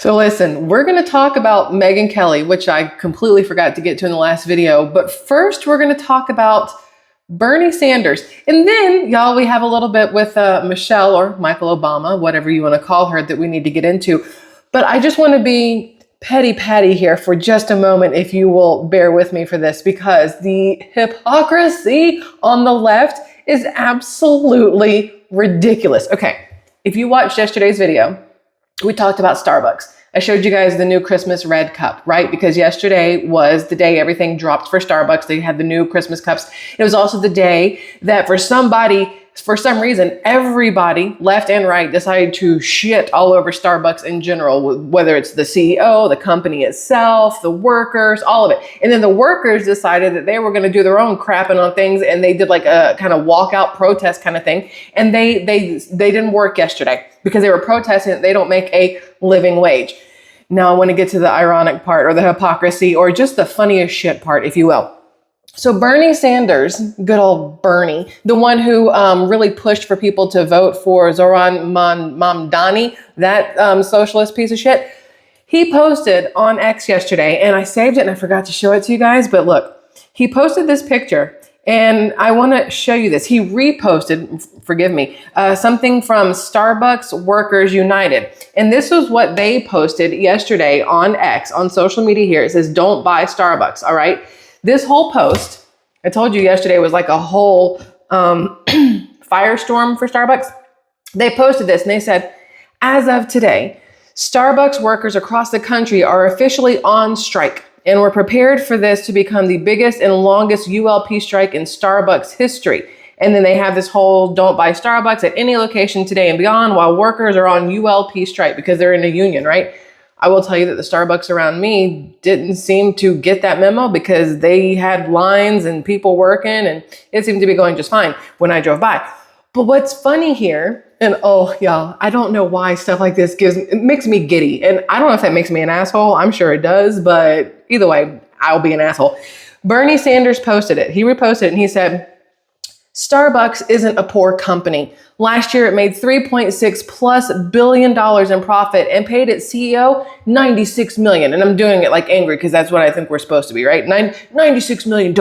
So listen, we're going to talk about Megyn Kelly, which I completely forgot to get to in the last video. But first, we're going to talk about Bernie Sanders. And then, y'all, we have a little bit with Michelle or Michael Obama, whatever you want to call her, that we need to get into. But I just want to be petty Patty here for just a moment, if you will bear with me for this, because the hypocrisy on the left is absolutely ridiculous. Okay, if you watched yesterday's video, we talked about Starbucks. I showed you guys the new Christmas red cup, right? Because yesterday was the day everything dropped for Starbucks. They had the new Christmas cups. It was also the day that for some reason, everybody left and right decided to shit all over Starbucks in general, whether it's the CEO, the company itself, the workers, all of it. And then the workers decided that they were going to do their own crapping on things, and they did like a kind of walkout protest kind of thing. And they didn't work yesterday because they were protesting that they don't make a living wage. Now I want to get to the ironic part, or the hypocrisy, or just the funniest shit part, if you will. So Bernie Sanders, good old Bernie, the one who really pushed for people to vote for Zoran Mamdani, that socialist piece of shit, he posted on X yesterday, and I saved it and I forgot to show it to you guys, but look, he posted this picture, and I want to show you this. He reposted, forgive me, something from Starbucks Workers United. And this was what they posted yesterday on X, on social media here. It says, "Don't buy Starbucks," all right? This whole post, I told you yesterday, was like a whole firestorm for Starbucks. They posted this and they said, "As of today, Starbucks workers across the country are officially on strike, and we're prepared for this to become the biggest and longest ULP strike in Starbucks history." And then they have this whole "don't buy Starbucks at any location today and beyond while workers are on ULP strike," because they're in a union, right? I will tell you that the Starbucks around me didn't seem to get that memo, because they had lines and people working, and it seemed to be going just fine when I drove by. But what's funny here, and oh y'all, I don't know why stuff like this makes me giddy. And I don't know if that makes me an asshole. I'm sure it does, but either way, I'll be an asshole. Bernie Sanders posted it. He reposted it and he said, "Starbucks isn't a poor company. Last year, it made $3.6+ billion in profit and paid its CEO $96 million. And I'm doing it like angry because that's what I think we're supposed to be, right? $96 million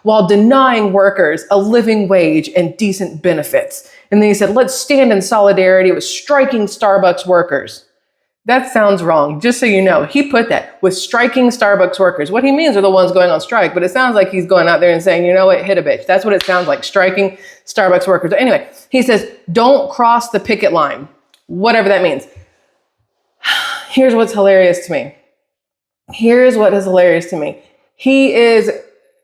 while denying workers a living wage and decent benefits. And then he said, "Let's stand in solidarity with striking Starbucks workers." That sounds wrong. Just so you know, he put that with striking Starbucks workers. What he means are the ones going on strike, but it sounds like he's going out there and saying, you know what, hit a bitch. That's what it sounds like, striking Starbucks workers. Anyway, he says, "Don't cross the picket line," whatever that means. Here's what's hilarious to me. Here's what is hilarious to me. He is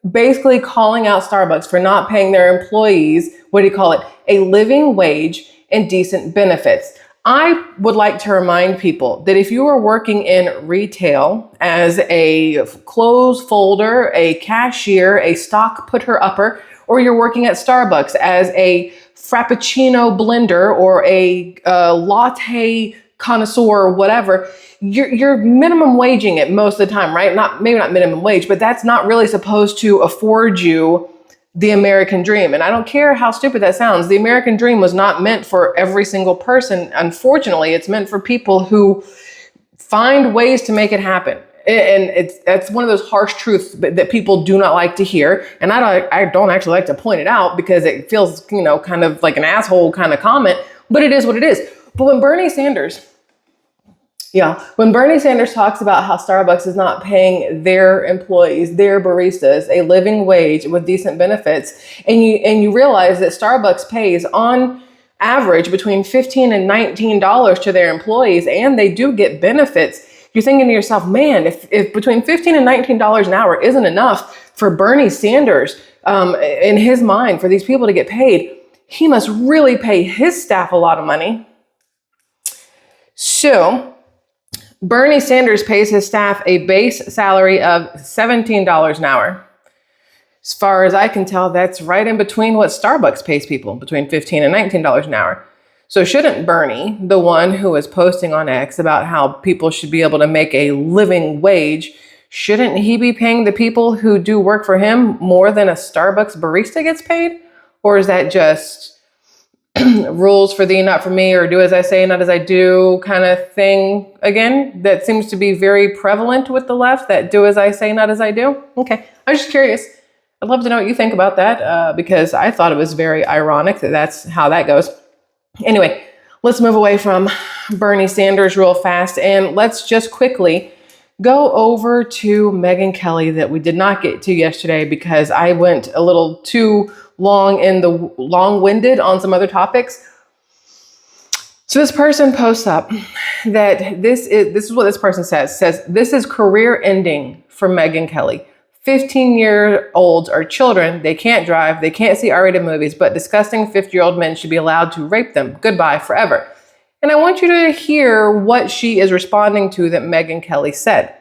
basically calling out Starbucks for not paying their employees, what do you call it, a living wage and decent benefits. I would like to remind people that if you are working in retail as a clothes folder, a cashier, a stock putter-upper, or you're working at Starbucks as a frappuccino blender or a latte connoisseur or whatever, you're minimum waging it most of the time, right? Maybe not minimum wage, but that's not really supposed to afford you the American dream. And I don't care how stupid that sounds. The American dream was not meant for every single person. Unfortunately, it's meant for people who find ways to make it happen. And that's one of those harsh truths that people do not like to hear. And I don't actually like to point it out because it feels, kind of like an asshole kind of comment, but it is what it is. But when Bernie Sanders talks about how Starbucks is not paying their employees, their baristas, a living wage with decent benefits, and you realize that Starbucks pays on average between $15 and $19 to their employees, and they do get benefits, you're thinking to yourself, man, if between $15 and $19 an hour isn't enough for Bernie Sanders, in his mind, for these people to get paid, he must really pay his staff a lot of money. So Bernie Sanders pays his staff a base salary of $17 an hour. As far as I can tell, that's right in between what Starbucks pays people, between $15 and $19 an hour. So shouldn't Bernie, the one who is posting on X about how people should be able to make a living wage, shouldn't he be paying the people who do work for him more than a Starbucks barista gets paid? Or is that just rules for thee, not for me, or do as I say, not as I do kind of thing again. That seems to be very prevalent with the left, that do as I say, not as I do. Okay, I was just curious. I'd love to know what you think about that because I thought it was very ironic that that's how that goes. Anyway, let's move away from Bernie Sanders real fast and let's just quickly go over to Megyn Kelly that we did not get to yesterday because I went a little too long-winded on some other topics. So this person posts up that this is what this person says this is career ending for Megyn Kelly. 15-year-olds are children. They can't drive. They can't see R-rated movies, but disgusting 50-year-old men should be allowed to rape them. Goodbye forever. And I want you to hear what she is responding to that Megyn Kelly said.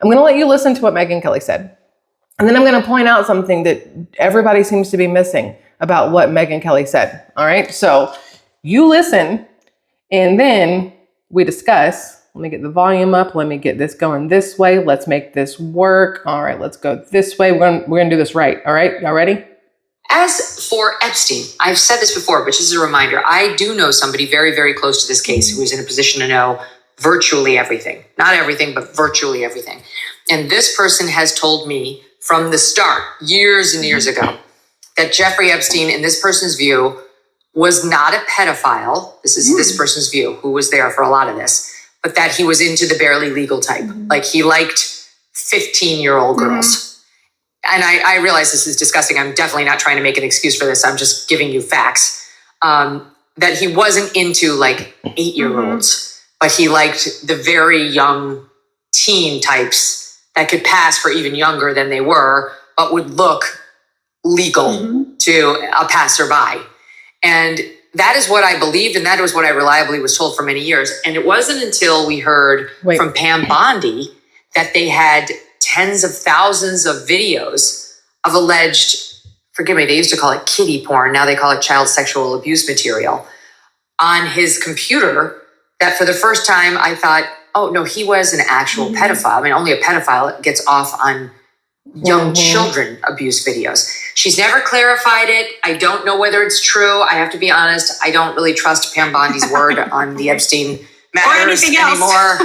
I'm going to let you listen to what Megyn Kelly said. And then I'm going to point out something that everybody seems to be missing about what Megyn Kelly said. All right. So you listen and then we discuss. Let me get the volume up. Let me get this going this way. Let's make this work. All right. Let's go this way. We're going to do this right. All right. Y'all ready? As for Epstein, I've said this before, but just as a reminder, I do know somebody very, very close to this case who is in a position to know virtually everything. Not everything, but virtually everything. And this person has told me from the start, years and years ago, that Jeffrey Epstein, in this person's view, was not a pedophile. This is this person's view, who was there for a lot of this, but that he was into the barely legal type. Like he liked 15-year-old girls. And I realize this is disgusting. I'm definitely not trying to make an excuse for this. I'm just giving you facts. That he wasn't into like 8-year-olds, but he liked the very young teen types that could pass for even younger than they were, but would look legal to a passerby. And that is what I believed, and that was what I reliably was told for many years. And it wasn't until we heard from Pam Bondi that they had tens of thousands of videos of alleged, forgive me, they used to call it kiddie porn, now they call it child sexual abuse material, on his computer, that for the first time I thought, oh no, he was an actual pedophile. I mean, only a pedophile gets off on young children abuse videos. She's never clarified it. I don't know whether it's true. I have to be honest. I don't really trust Pam Bondi's word on the Epstein matters anymore.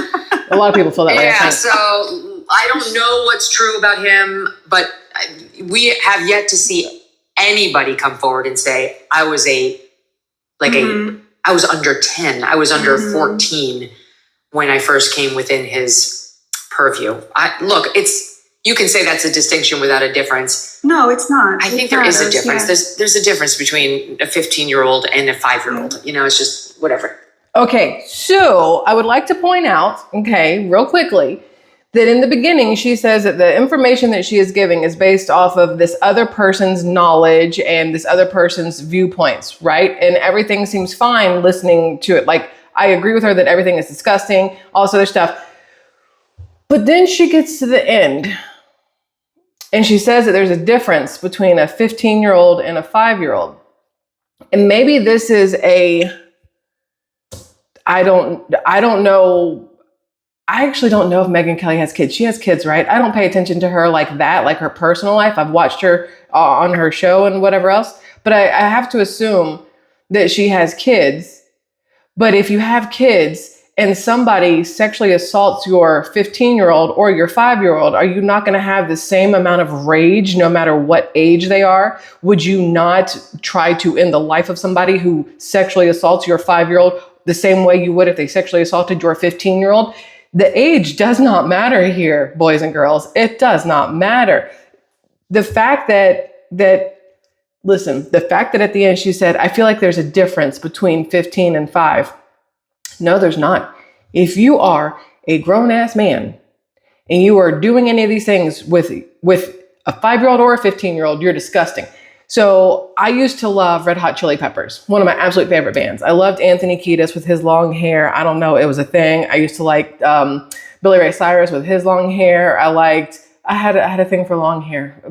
A lot of people feel that way. Yeah, so I don't know what's true about him, but we have yet to see anybody come forward and say, I was I was under 10. I was under 14 when I first came within his purview. You can say that's a distinction without a difference. No, it's not. I think there is a difference. Yeah. There's a difference between a 15-year-old and a 5-year-old. You know, it's just whatever. Okay, so I would like to point out, real quickly, that in the beginning, she says that the information that she is giving is based off of this other person's knowledge and this other person's viewpoints, right? And everything seems fine listening to it. Like, I agree with her that everything is disgusting, all this other stuff. But then she gets to the end and she says that there's a difference between a 15-year-old and a 5-year-old. And maybe this is I don't know. I actually don't know if Megyn Kelly has kids. She has kids, right? I don't pay attention to her like that, like her personal life. I've watched her on her show and whatever else. But I have to assume that she has kids. But if you have kids and somebody sexually assaults your 15-year-old or your 5-year-old, are you not going to have the same amount of rage no matter what age they are? Would you not try to end the life of somebody who sexually assaults your 5-year-old the same way you would if they sexually assaulted your 15-year-old? The age does not matter here, boys and girls. It does not matter. The fact that at the end she said, I feel like there's a difference between 15 and 5. No, there's not. If you are a grown-ass man and you are doing any of these things with a 5-year-old or a 15-year-old, you're disgusting. So I used to love Red Hot Chili Peppers, one of my absolute favorite bands. I loved Anthony Kiedis with his long hair. I don't know, it was a thing. I used to like Billy Ray Cyrus with his long hair. I had a thing for long hair.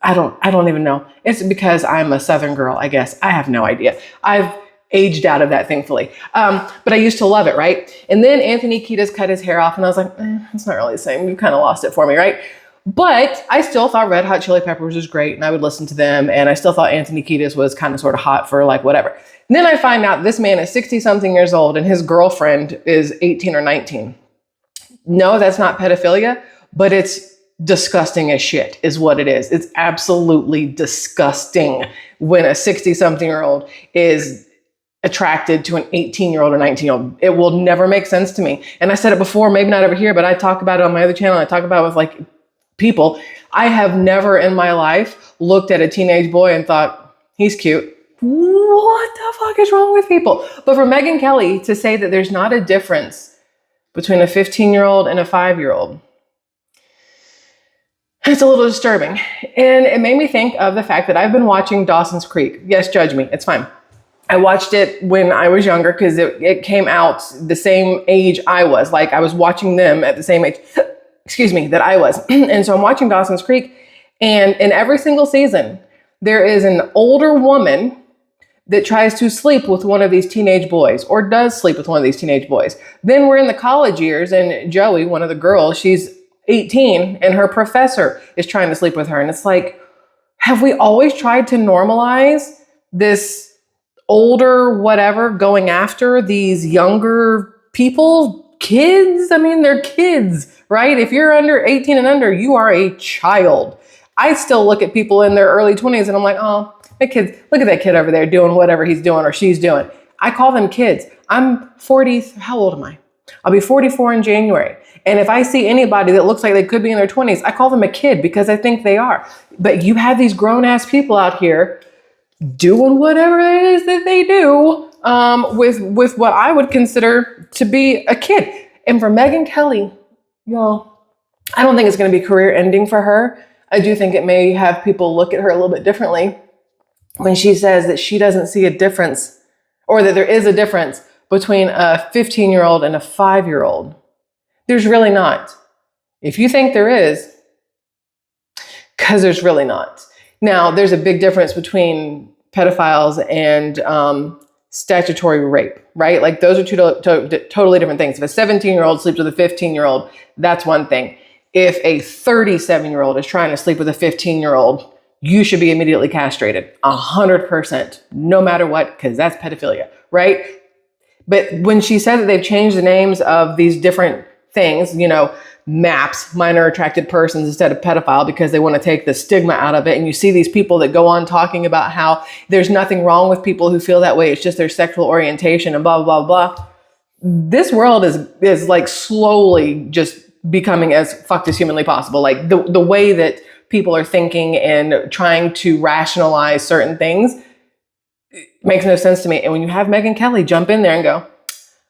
I don't even know. It's because I'm a Southern girl, I guess. I have no idea. I've aged out of that, thankfully. But I used to love it, right? And then Anthony Kiedis cut his hair off and I was like, it's not really the same. You kind of lost it for me, right? But I still thought Red Hot Chili Peppers was great, and I would listen to them. And I still thought Anthony Kiedis was kind of sort of hot for like whatever. And then I find out this man is 60 something years old and his girlfriend is 18 or 19. No, that's not pedophilia, but it's disgusting as shit is what it is. It's absolutely disgusting when a 60 something year old is attracted to an 18-year-old or 19-year-old. It will never make sense to me. And I said it before, maybe not over here, but I talk about it on my other channel. I talk about it with like people. I have never in my life looked at a teenage boy and thought, he's cute. What the fuck is wrong with people? But for Megyn Kelly to say that there's not a difference between a 15-year-old and a 5-year-old, it's a little disturbing. And it made me think of the fact that I've been watching Dawson's Creek. Yes, judge me. It's fine. I watched it when I was younger because it came out the same age I was. Like I was watching them at the same age, excuse me, that I was. And so I'm watching Dawson's Creek. And in every single season, there is an older woman that tries to sleep with one of these teenage boys or does sleep with one of these teenage boys. Then we're in the college years and Joey, one of the girls, she's 18 and her professor is trying to sleep with her. And it's like, have we always tried to normalize this older whatever going after these younger people, kids? I mean, they're kids, right? If you're under 18 and under, you are a child. I still look at people in their early 20s and I'm like, oh, that kid, look at that kid over there doing whatever he's doing or she's doing. I call them kids. I'm 40. How old am I? I'll be 44 in January. And if I see anybody that looks like they could be in their 20s, I call them a kid because I think they are. But you have these grown ass people out here doing whatever it is that they do with what I would consider to be a kid. And for Megyn Kelly, y'all, I don't think it's going to be career ending for her. I do think it may have people look at her a little bit differently when she says that she doesn't see a difference or that there is a difference between a 15-year-old and a 5-year-old. There's really not. If you think there is, because there's really not. Now, there's a big difference between pedophiles and statutory rape, right? Like those are two totally different things. If a 17-year-old sleeps with a 15-year-old, that's one thing. If a 37-year-old is trying to sleep with a 15-year-old, you should be immediately castrated, 100%, no matter what, because that's pedophilia, right? But when she said that they've changed the names of these different things, you know, MAPS, minor attracted persons, instead of pedophile, because they want to take the stigma out of it. And you see these people that go on talking about how there's nothing wrong with people who feel that way. It's just their sexual orientation and blah, blah, blah, blah. This world is like slowly just becoming as fucked as humanly possible. Like the way that people are thinking and trying to rationalize certain things makes no sense to me. And when you have Megyn Kelly jump in there and go,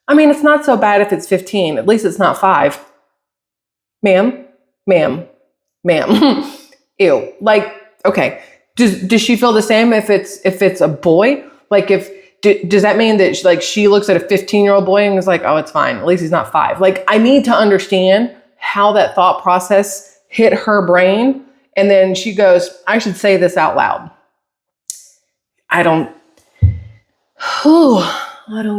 I mean, it's not so bad if it's 15. At least it's not 5. Ma'am. Ew. Like, okay. Does she feel the same if it's a boy? Like does that mean that she looks at a 15-year-old boy and is like, oh, it's fine. At least he's not 5. Like, I need to understand how that thought process hit her brain. And then she goes, I should say this out loud. I don't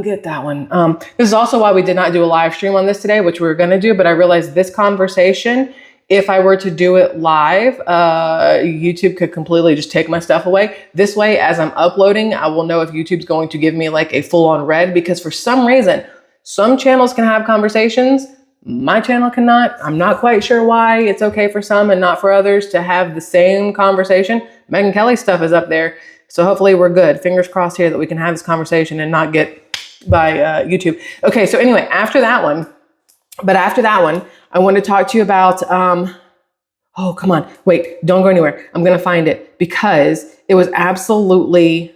get that one. This is also why we did not do a live stream on this today, which we were going to do. But I realized this conversation, if I were to do it live, YouTube could completely just take my stuff away. This way, as I'm uploading, I will know if YouTube's going to give me like a full-on red, because for some reason, some channels can have conversations. My channel cannot. I'm not quite sure why. It's okay for some and not for others to have the same conversation. Megyn Kelly's stuff is up there. So hopefully we're good. Fingers crossed here that we can have this conversation and not get by YouTube. Okay, so anyway, after that one, I want to talk to you about, oh, come on. Wait, don't go anywhere. I'm going to find it because it was absolutely,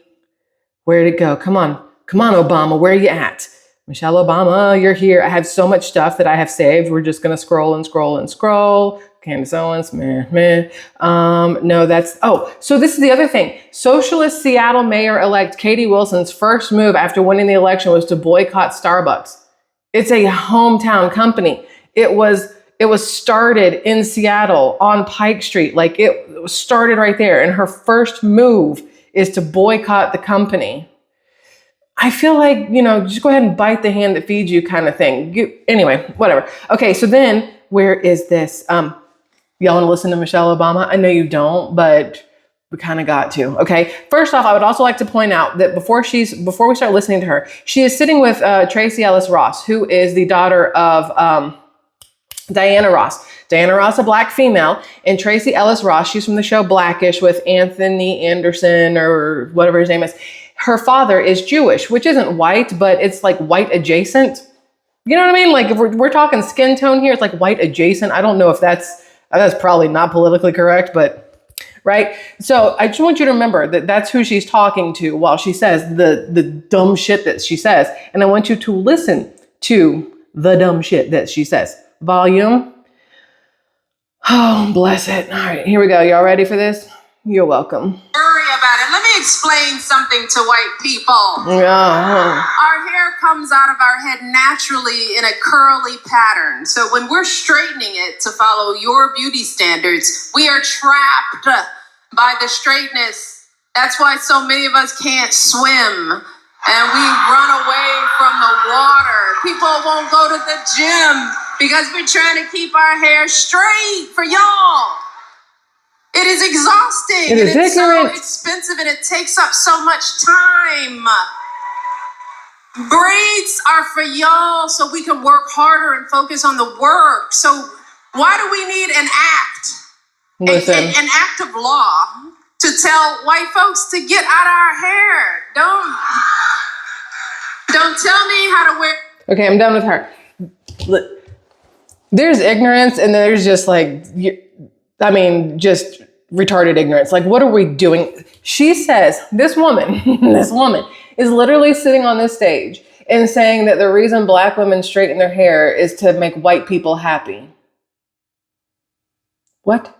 where'd it go? Come on, Obama, where are you at? Michelle Obama, you're here. I have so much stuff that I have saved. We're just going to scroll and scroll and scroll. Candace Owens, no, that's, oh, so this is the other thing. Socialist Seattle Mayor-elect Katie Wilson's first move after winning the election was to boycott Starbucks. It's a hometown company. It was started in Seattle on Pike Street. Like it was started right there. And her first move is to boycott the company. I feel like, just go ahead and bite the hand that feeds you kind of thing. Anyway, whatever. Okay, so then where is this? Y'all want to listen to Michelle Obama? I know you don't, but we kind of got to. Okay. First off, I would also like to point out that before we start listening to her, she is sitting with Tracy Ellis Ross, who is the daughter of Diana Ross. Diana Ross, a black female, and Tracy Ellis Ross, she's from the show Blackish with Anthony Anderson or whatever his name is. Her father is Jewish, which isn't white, but it's like white adjacent. You know what I mean? Like if we're talking skin tone here, it's like white adjacent. I don't know if that's probably not politically correct, but right. So I just want you to remember that that's who she's talking to while she says the dumb shit that she says. And I want you to listen to the dumb shit that she says. Volume. Oh, bless it. All right, here we go. Y'all ready for this? You're welcome. Worry about it. Let me explain something to white people. Yeah. Our hair comes out of our head naturally in a curly pattern. So when we're straightening it to follow your beauty standards, we are trapped by the straightness. That's why so many of us can't swim. And we run away from the water. People won't go to the gym because we're trying to keep our hair straight for y'all. It is exhausting. It is It's ignorant. so expensive and it takes up so much time. Braids are for y'all so we can work harder and focus on the work. So why do we need an act? Listen. An act of law to tell white folks to get out of our hair. Don't tell me how to wear. Okay, I'm done with her. There's ignorance and there's just like, just retarded ignorance. Like, what are we doing? She says, this woman is literally sitting on this stage and saying that the reason black women straighten their hair is to make white people happy. What?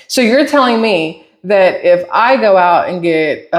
So you're telling me that if I go out and get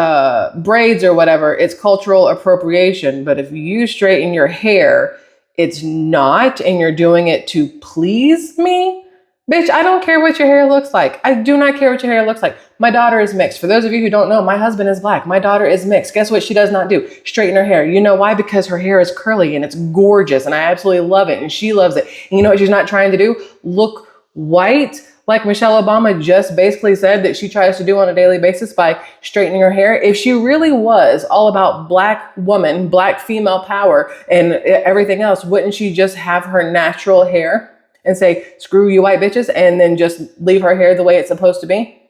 braids or whatever, it's cultural appropriation. But if you straighten your hair, it's not, and you're doing it to please me? Bitch, I don't care what your hair looks like. I do not care what your hair looks like. My daughter is mixed. For those of you who don't know, my husband is black. My daughter is mixed. Guess what she does not do? Straighten her hair. You know why? Because her hair is curly and it's gorgeous and I absolutely love it and she loves it. And you know what she's not trying to do? Look white, like Michelle Obama just basically said that she tries to do on a daily basis by straightening her hair. If she really was all about black woman, black female power and everything else, wouldn't she just have her natural hair and say, screw you white bitches, and then just leave her hair the way it's supposed to be?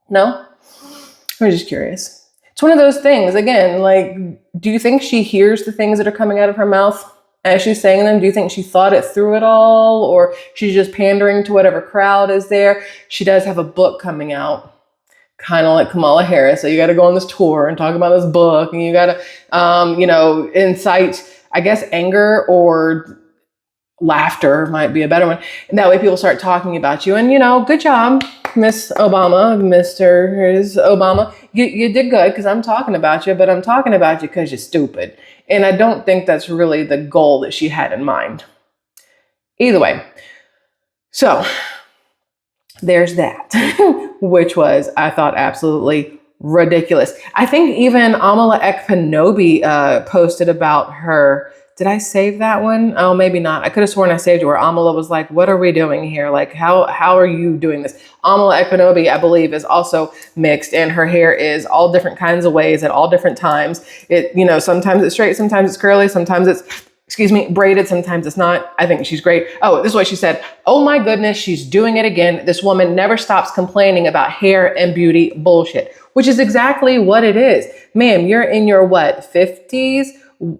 No? I'm just curious. It's one of those things, again, like, do you think she hears the things that are coming out of her mouth as she's saying them? Do you think she thought it through at all? Or she's just pandering to whatever crowd is there? She does have a book coming out, kind of like Kamala Harris. So you got to go on this tour and talk about this book. And you got to, incite, I guess, anger or laughter might be a better one. And that way people start talking about you. And, good job, Miss Obama, Mr. Obama. You did good because I'm talking about you, but I'm talking about you because you're stupid. And I don't think that's really the goal that she had in mind. Either way. So there's that, which was, I thought, absolutely ridiculous. I think even Amala Ekpanobi posted about her. Did I save that one? Oh, maybe not. I could have sworn I saved it where Amala was like, what are we doing here? Like, how are you doing this? Amala Ekpanobi, I believe, is also mixed and her hair is all different kinds of ways at all different times. It, sometimes it's straight, sometimes it's curly, sometimes it's, braided, sometimes it's not. I think she's great. Oh, this is what she said. Oh my goodness, she's doing it again. This woman never stops complaining about hair and beauty bullshit, which is exactly what it is. Ma'am, you're in your 50s?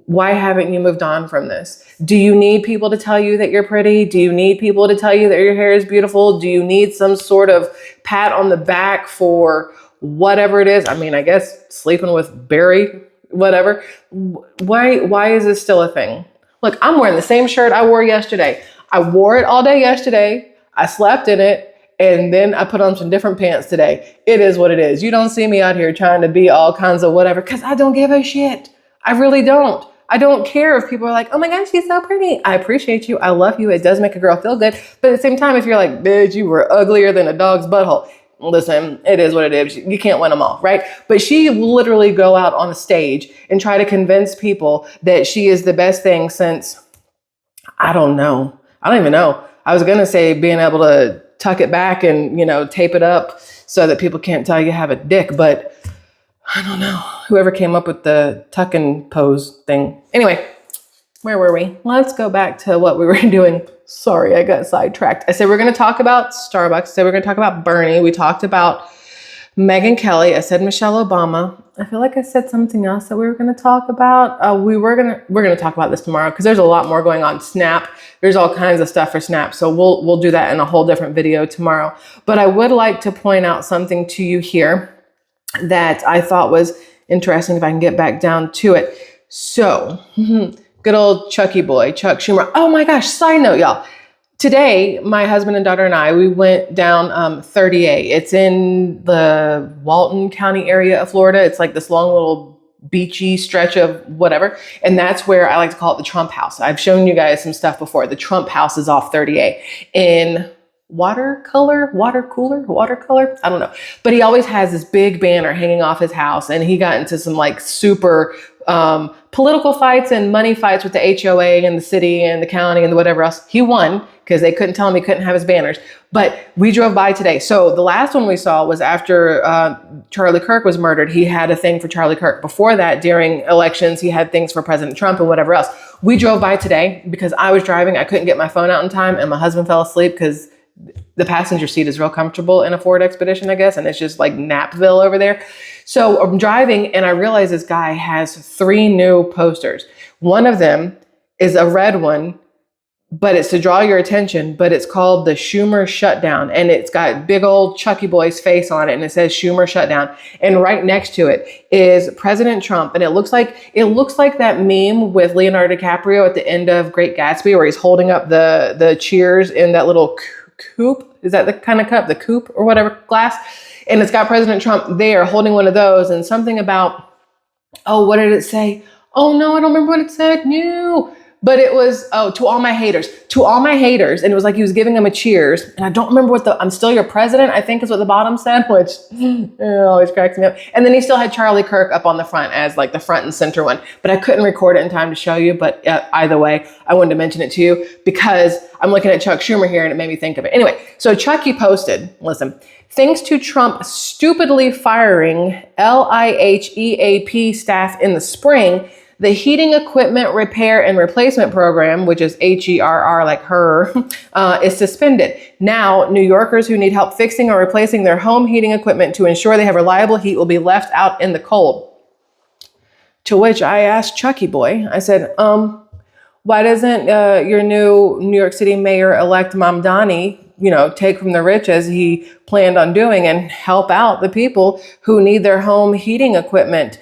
Why haven't you moved on from this? Do you need people to tell you that you're pretty? Do you need people to tell you that your hair is beautiful? Do you need some sort of pat on the back for whatever it is? I mean, I guess sleeping with Barry, whatever. Why is this still a thing? Look, I'm wearing the same shirt I wore yesterday. I wore it all day yesterday. I slept in it. And then I put on some different pants today. It is what it is. You don't see me out here trying to be all kinds of whatever because I don't give a shit. I really don't. I don't care if people are like, oh my gosh, she's so pretty. I appreciate you. I love you. It does make a girl feel good. But at the same time, if you're like, bitch, you were uglier than a dog's butthole. Listen, it is what it is. You can't win them all, right? But she literally go out on a stage and try to convince people that she is the best thing since, I don't know. I don't even know. I was going to say being able to tuck it back and, tape it up so that people can't tell you have a dick. But I don't know. Whoever came up with the tuck and pose thing. Anyway, where were we? Let's go back to what we were doing. Sorry, I got sidetracked. I said we're going to talk about Starbucks. I said we're going to talk about Bernie. We talked about Megyn Kelly. I said Michelle Obama. I feel like I said something else that we were going to talk about. We're going to talk about this tomorrow because there's a lot more going on. Snap. There's all kinds of stuff for Snap. So we'll do that in a whole different video tomorrow. But I would like to point out something to you here that I thought was interesting if I can get back down to it. So, good old Chucky boy, Chuck Schumer. Oh my gosh, side note, y'all. Today, my husband and daughter and I, we went down 30A. It's in the Walton County area of Florida. It's like this long little beachy stretch of whatever. And that's where I like to call it the Trump house. I've shown you guys some stuff before. The Trump house is off 30A in watercolor. I don't know. But he always has this big banner hanging off his house. And he got into some like super political fights and money fights with the HOA and the city and the county and whatever else. He won because they couldn't tell him he couldn't have his banners. But we drove by today. So the last one we saw was after Charlie Kirk was murdered. He had a thing for Charlie Kirk. Before that, during elections, he had things for President Trump and whatever else. We drove by today because I was driving. I couldn't get my phone out in time and my husband fell asleep because the passenger seat is real comfortable in a Ford Expedition, I guess. And it's just like Napville over there. So I'm driving and I realize this guy has 3 new posters. One of them is a red one, but it's to draw your attention, but it's called the Schumer shutdown. And it's got big old Chucky boy's face on it. And it says Schumer shutdown. And right next to it is President Trump. And it looks like that meme with Leonardo DiCaprio at the end of Great Gatsby, where he's holding up the cheers in that little coupe. Is that the kind of cup, the coupe or whatever glass? And it's got President Trump there holding one of those and something about, oh, what did it say? Oh no, I don't remember what it said. No. But it was, to all my haters. And it was like he was giving them a cheers. And I don't remember what I'm still your president, I think is what the bottom said, which always cracks me up. And then he still had Charlie Kirk up on the front as like the front and center one. But I couldn't record it in time to show you. But either way, I wanted to mention it to you because I'm looking at Chuck Schumer here and it made me think of it. Anyway, so Chucky posted, listen, thanks to Trump stupidly firing LIHEAP staff in the spring, the heating equipment repair and replacement program, which is HERR like her, is suspended. Now, New Yorkers who need help fixing or replacing their home heating equipment to ensure they have reliable heat will be left out in the cold. To which I asked Chucky boy, I said, why doesn't your new New York City mayor-elect Mamdani, take from the rich as he planned on doing and help out the people who need their home heating equipment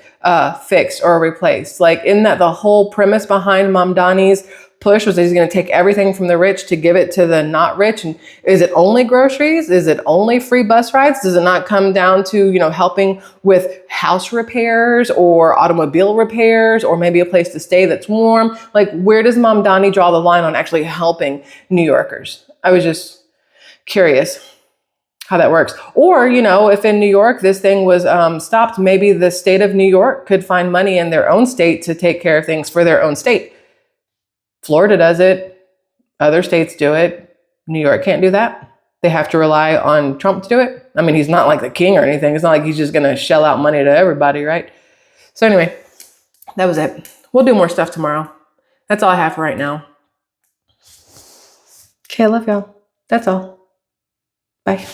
fixed or replaced? Like, isn't that the whole premise behind Mamdani's push, was that he's going to take everything from the rich to give it to the not rich? And is it only groceries? Is it only free bus rides? Does it not come down to, helping with house repairs or automobile repairs or maybe a place to stay that's warm? Like, where does Mamdani draw the line on actually helping New Yorkers? I was just curious how that works. Or, if in New York this thing was stopped, maybe the state of New York could find money in their own state to take care of things for their own state. Florida does it. Other states do it. New York can't do that. They have to rely on Trump to do it. I mean, he's not like the king or anything. It's not like he's just going to shell out money to everybody, right? So anyway, that was it. We'll do more stuff tomorrow. That's all I have for right now. Okay, I love y'all. That's all. Bye.